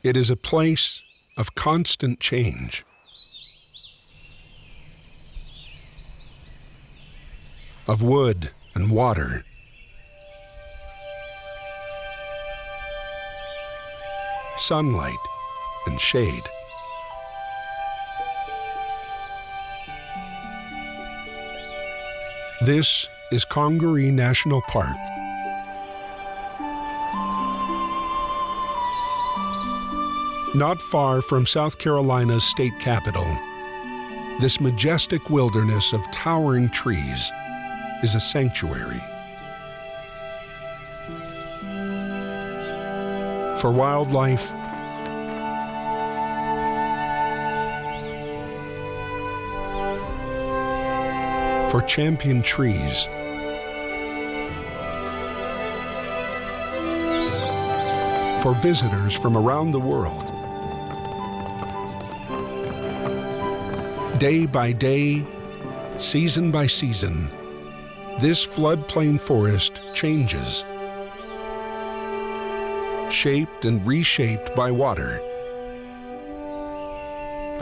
It is a place of constant change. Of wood and water. Sunlight and shade. This is Congaree National Park. Not far from South Carolina's state capital, this majestic wilderness of towering trees is a sanctuary. For wildlife, for champion trees, for visitors from around the world. Day by day, season by season, this floodplain forest changes, shaped and reshaped by water.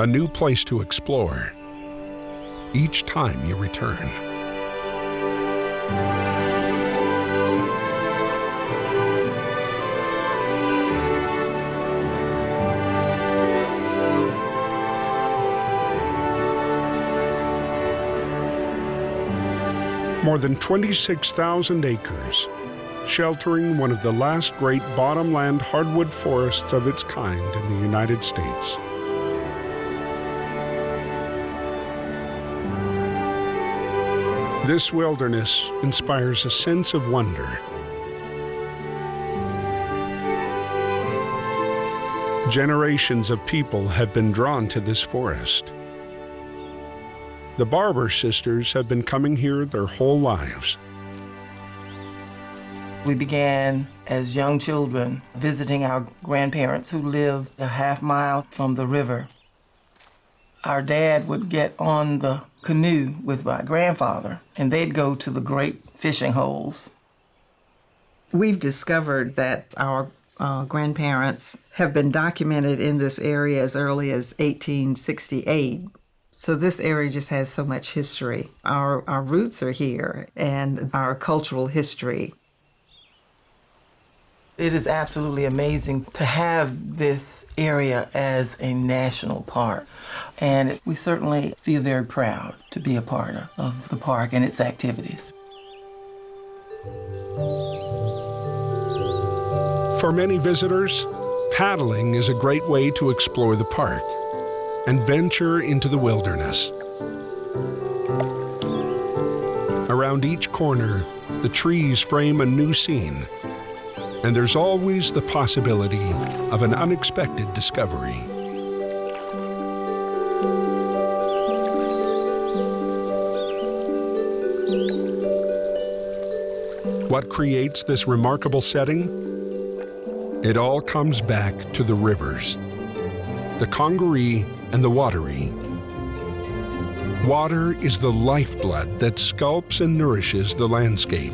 A new place to explore each time you return. More than 26,000 acres, sheltering one of the last great bottomland hardwood forests of its kind in the United States. This wilderness inspires a sense of wonder. Generations of people have been drawn to this forest. The Barber sisters have been coming here their whole lives. We began as young children visiting our grandparents who lived a half-mile from the river. Our dad would get on the canoe with my grandfather, and they'd go to the great fishing holes. We've discovered that our grandparents have been documented in this area as early as 1868. So this area just has so much history. Our roots are here and our cultural history. It is absolutely amazing to have this area as a national park. And we certainly feel very proud to be a part of the park and its activities. For many visitors, paddling is a great way to explore the park and venture into the wilderness. Around each corner, the trees frame a new scene, and there's always the possibility of an unexpected discovery. What creates this remarkable setting? It all comes back to the rivers, the Congaree and the Wateree. Water is the lifeblood that sculpts and nourishes the landscape.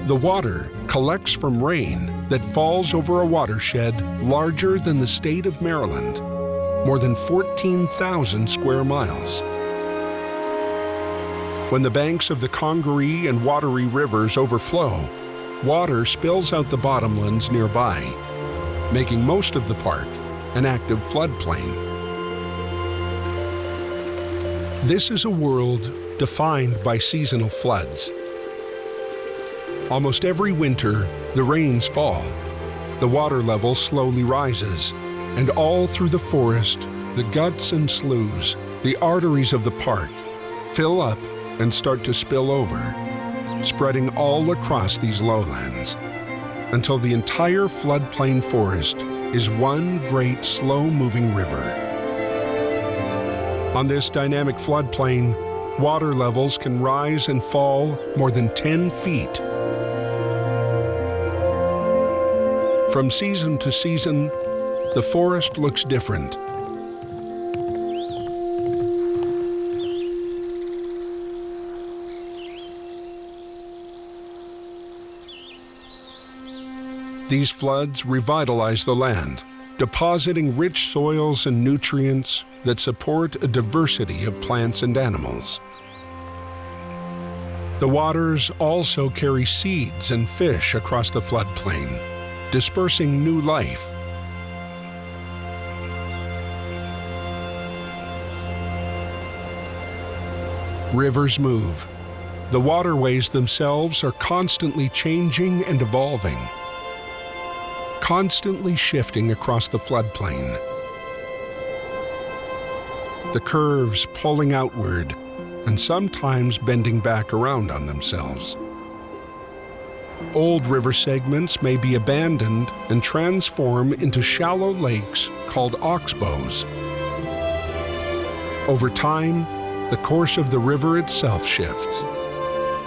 The water collects from rain that falls over a watershed larger than the state of Maryland, more than 14,000 square miles. When the banks of the Congaree and Wateree rivers overflow, water spills out the bottomlands nearby, making most of the park an active floodplain. This is a world defined by seasonal floods. Almost every winter, the rains fall, the water level slowly rises, and all through the forest, the guts and sloughs, the arteries of the park, fill up and start to spill over, spreading all across these lowlands, until the entire floodplain forest is one great slow-moving river. On this dynamic floodplain, water levels can rise and fall more than 10 feet. From season to season, the forest looks different. These floods revitalize the land, depositing rich soils and nutrients that support a diversity of plants and animals. The waters also carry seeds and fish across the floodplain, dispersing new life. Rivers move. The waterways themselves are constantly changing and evolving, constantly shifting across the floodplain. The curves pulling outward and sometimes bending back around on themselves. Old river segments may be abandoned and transform into shallow lakes called oxbows. Over time, the course of the river itself shifts.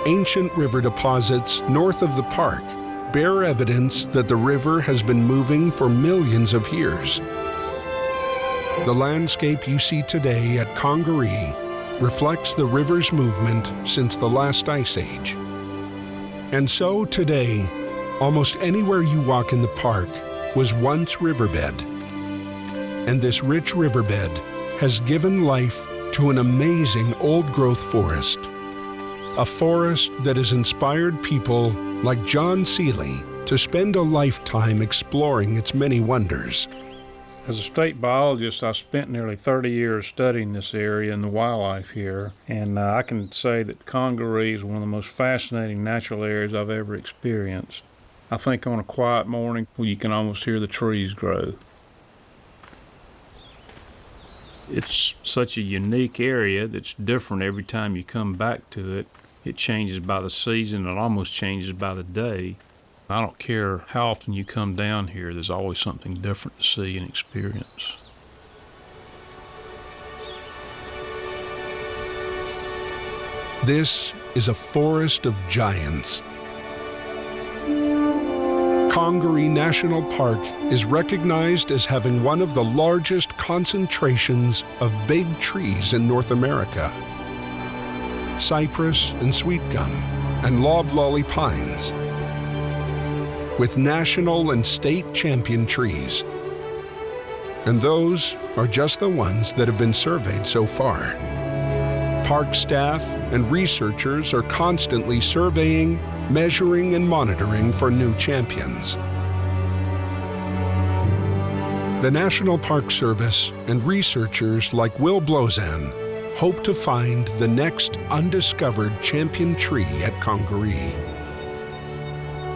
Ancient river deposits north of the park bear evidence that the river has been moving for millions of years. The landscape you see today at Congaree reflects the river's movement since the last ice age. And so today, almost anywhere you walk in the park was once riverbed. And this rich riverbed has given life to an amazing old-growth forest. A forest that has inspired people like John Seeley to spend a lifetime exploring its many wonders. As a state biologist, I spent nearly 30 years studying this area and the wildlife here, and I can say that Congaree is one of the most fascinating natural areas I've ever experienced. I think on a quiet morning, you can almost hear the trees grow. It's such a unique area that's different every time you come back to it. It changes by the season, it almost changes by the day. I don't care how often you come down here, there's always something different to see and experience. This is a forest of giants. Congaree National Park is recognized as having one of the largest concentrations of big trees in North America. Cypress and sweet gum and loblolly pines, with national and state champion trees. And those are just the ones that have been surveyed so far. Park staff and researchers are constantly surveying, measuring, and monitoring for new champions. The National Park Service and researchers like Will Blozan hope to find the next undiscovered champion tree at Congaree.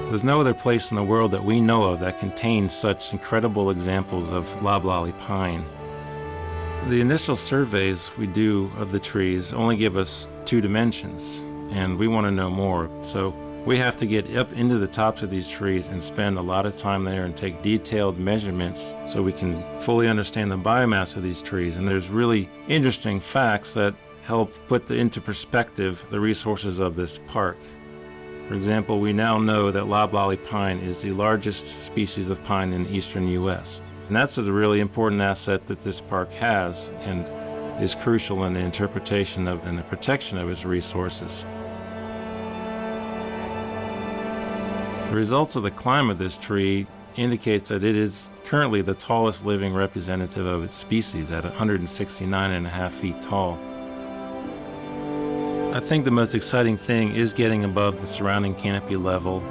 There's no other place in the world that we know of that contains such incredible examples of loblolly pine. The initial surveys we do of the trees only give us 2 dimensions, and we want to know more. So we have to get up into the tops of these trees and spend a lot of time there and take detailed measurements so we can fully understand the biomass of these trees. And there's really interesting facts that help put into perspective the resources of this park. For example, we now know that loblolly pine is the largest species of pine in the eastern U.S. And that's a really important asset that this park has and is crucial in the interpretation of and the protection of its resources. The results of the climb of this tree indicates that it is currently the tallest living representative of its species at 169.5 feet tall. I think the most exciting thing is getting above the surrounding canopy level,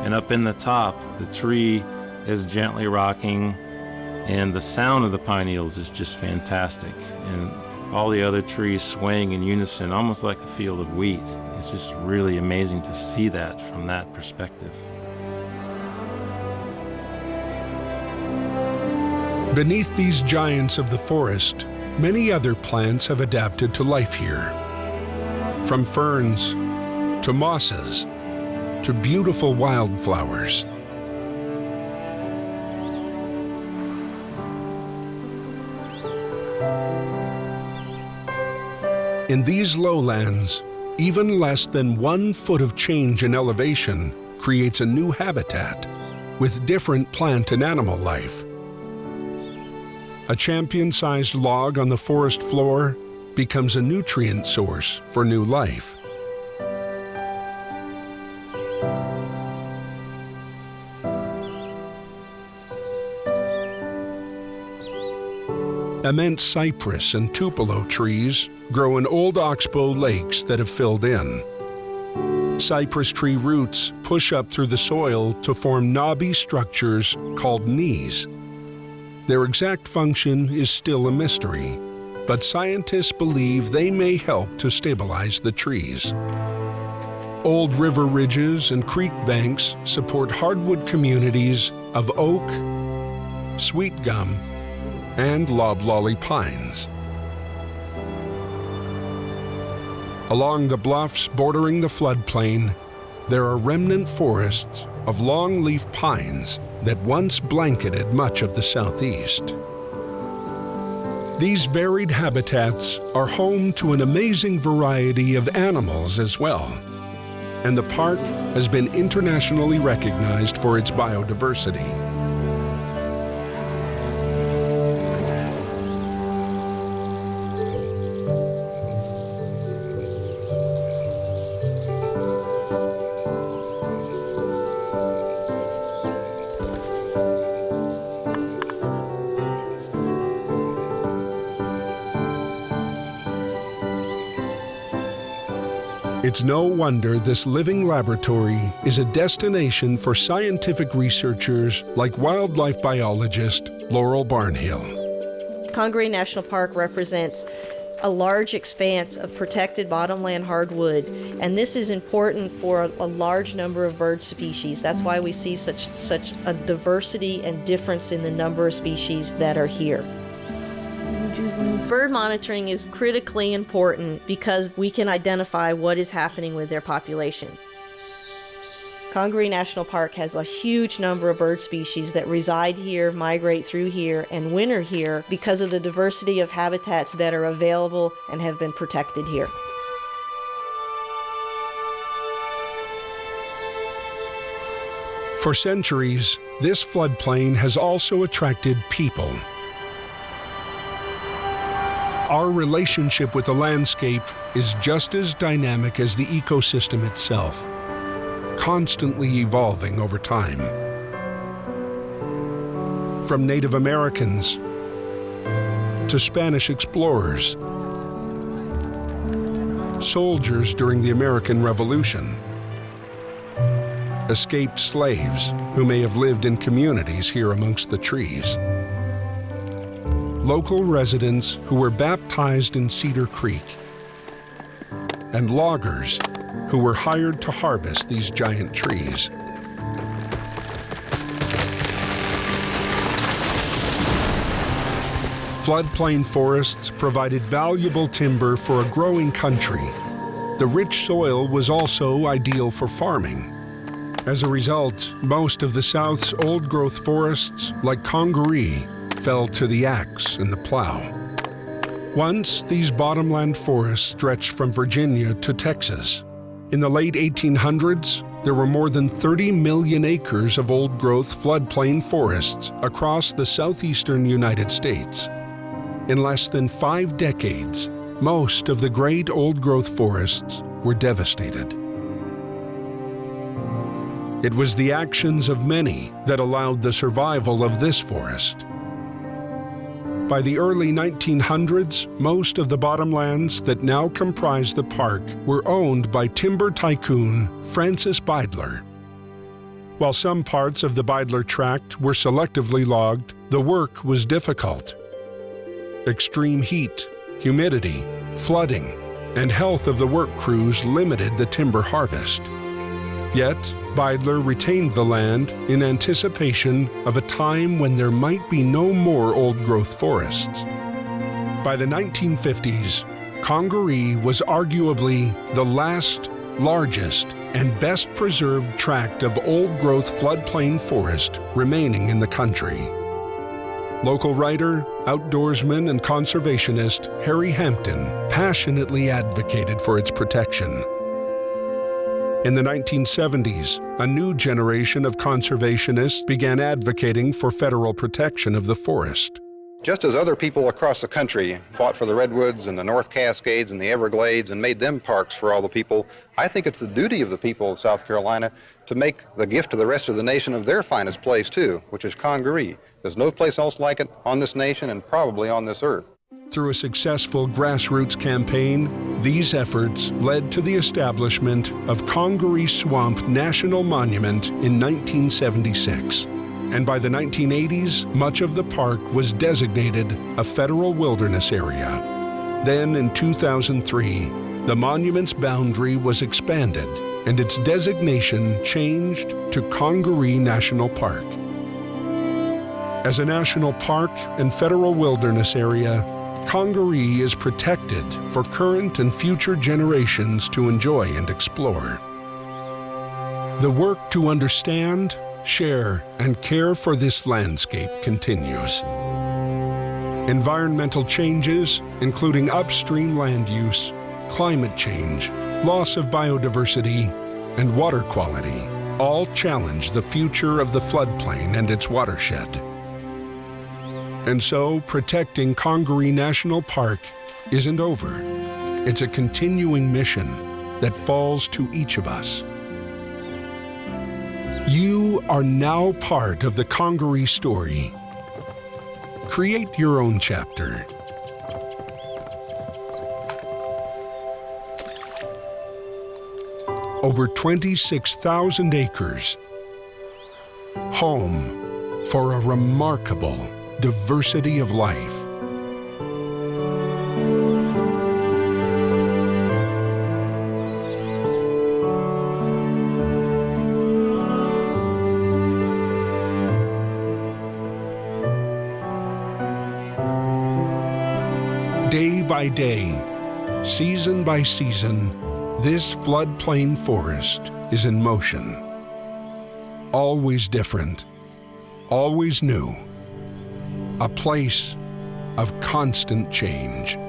and up in the top, the tree is gently rocking, and the sound of the pine needles is just fantastic, and all the other trees swaying in unison, almost like a field of wheat. It's just really amazing to see that from that perspective. Beneath these giants of the forest, many other plants have adapted to life here. From ferns to mosses to beautiful wildflowers. In these lowlands, even less than 1 foot of change in elevation creates a new habitat with different plant and animal life. A champion-sized log on the forest floor becomes a nutrient source for new life. Immense cypress and tupelo trees grow in old oxbow lakes that have filled in. Cypress tree roots push up through the soil to form knobby structures called knees. Their exact function is still a mystery, but scientists believe they may help to stabilize the trees. Old river ridges and creek banks support hardwood communities of oak, sweet gum, and loblolly pines. Along the bluffs bordering the floodplain, there are remnant forests of longleaf pines that once blanketed much of the southeast. These varied habitats are home to an amazing variety of animals as well, and the park has been internationally recognized for its biodiversity. It's no wonder this living laboratory is a destination for scientific researchers like wildlife biologist Laurel Barnhill. Congaree National Park represents a large expanse of protected bottomland hardwood, and this is important for a large number of bird species. That's why we see such a diversity and difference in the number of species that are here. Bird monitoring is critically important because we can identify what is happening with their population. Congaree National Park has a huge number of bird species that reside here, migrate through here, and winter here because of the diversity of habitats that are available and have been protected here. For centuries, this floodplain has also attracted people. Our relationship with the landscape is just as dynamic as the ecosystem itself, constantly evolving over time. From Native Americans to Spanish explorers, soldiers during the American Revolution, escaped slaves who may have lived in communities here amongst the trees, local residents who were baptized in Cedar Creek, and loggers who were hired to harvest these giant trees. Floodplain forests provided valuable timber for a growing country. The rich soil was also ideal for farming. As a result, most of the South's old-growth forests, like Congaree, fell to the axe and the plow. Once, these bottomland forests stretched from Virginia to Texas. In the late 1800s, there were more than 30 million acres of old-growth floodplain forests across the southeastern United States. In less than 5 decades, most of the great old-growth forests were devastated. It was the actions of many that allowed the survival of this forest. By the early 1900s, most of the bottomlands that now comprise the park were owned by timber tycoon Francis Beidler. While some parts of the Beidler tract were selectively logged, the work was difficult. Extreme heat, humidity, flooding, and health of the work crews limited the timber harvest. Yet, Beidler retained the land in anticipation of a time when there might be no more old-growth forests. By the 1950s, Congaree was arguably the last, largest, and best preserved tract of old-growth floodplain forest remaining in the country. Local writer, outdoorsman, and conservationist Harry Hampton passionately advocated for its protection. In the 1970s, a new generation of conservationists began advocating for federal protection of the forest. Just as other people across the country fought for the Redwoods and the North Cascades and the Everglades and made them parks for all the people, I think it's the duty of the people of South Carolina to make the gift to the rest of the nation of their finest place too, which is Congaree. There's no place else like it on this nation and probably on this earth. Through a successful grassroots campaign, these efforts led to the establishment of Congaree Swamp National Monument in 1976. And by the 1980s, much of the park was designated a federal wilderness area. Then in 2003, the monument's boundary was expanded and its designation changed to Congaree National Park. As a national park and federal wilderness area, Congaree is protected for current and future generations to enjoy and explore. The work to understand, share, and care for this landscape continues. Environmental changes, including upstream land use, climate change, loss of biodiversity, and water quality, all challenge the future of the floodplain and its watershed. And so, protecting Congaree National Park isn't over. It's a continuing mission that falls to each of us. You are now part of the Congaree story. Create your own chapter. Over 26,000 acres. Home for a remarkable diversity of life. Day by day, season by season, this floodplain forest is in motion. Always different, always new. A place of constant change.